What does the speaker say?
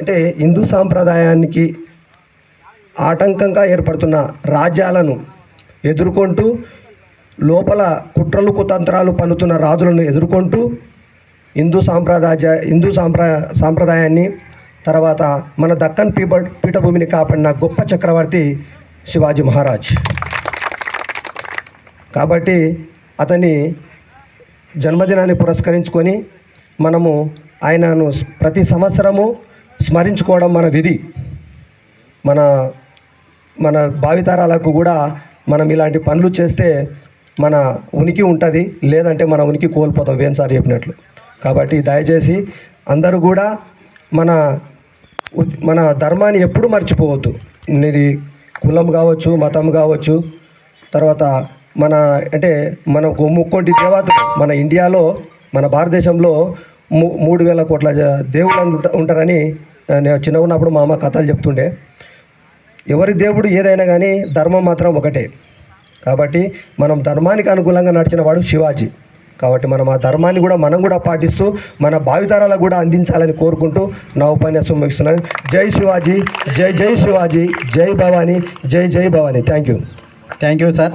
అంటే హిందూ సాంప్రదాయానికి ఆటంకంగా ఏర్పడుతున్న రాజ్యాలను ఎదుర్కొంటూ లోపల కుట్రలు కుతంత్రాలు పన్నుతున్న రాజులను ఎదుర్కొంటూ హిందూ సాంప్రదాయాన్ని తర్వాత మన దక్కన్ పీఠభూమిని కాపాడిన గొప్ప చక్రవర్తి శివాజీ మహారాజ్. కాబట్టి అతని జన్మదినాన్ని పురస్కరించుకొని మనము ఆయనను ప్రతి సంవత్సరము స్మరించుకోవడం మన విధి. మన భావితరాలకు కూడా మనం ఇలాంటి పనులు చేస్తే మన ఉనికి ఉంటుంది, లేదంటే మన ఉనికి కోల్పోతాం వేన్సార్ చెప్పినట్లు. కాబట్టి దయచేసి అందరూ కూడా మన ధర్మాన్ని ఎప్పుడు మర్చిపోవద్దు. ఇది కులం కావచ్చు, మతం కావచ్చు, తర్వాత మనకు ముక్కోటి దేవతలు మన ఇండియాలో, మన భారతదేశంలో 3,000 కోట్ల దేవుళ్ళు ఉంటారని నేను చిన్నగా ఉన్నప్పుడు మా అమ్మ కథలు చెప్తుండే. ఎవరి దేవుడు ఏదైనా కానీ ధర్మం మాత్రం ఒకటే. కాబట్టి మనం ధర్మానికి అనుకూలంగా నడిచిన వాడు శివాజీ. కాబట్టి మనం ఆ ధర్మాన్ని కూడా మనం కూడా పాటిస్తూ మన భావితరాలకు కూడా అందించాలని కోరుకుంటూ నా ఉపన్యాసం ముగిస్తున్నాను. జై శివాజీ, జై జై శివాజీ, జై భవానీ, జై జై భవానీ. Thank you sir.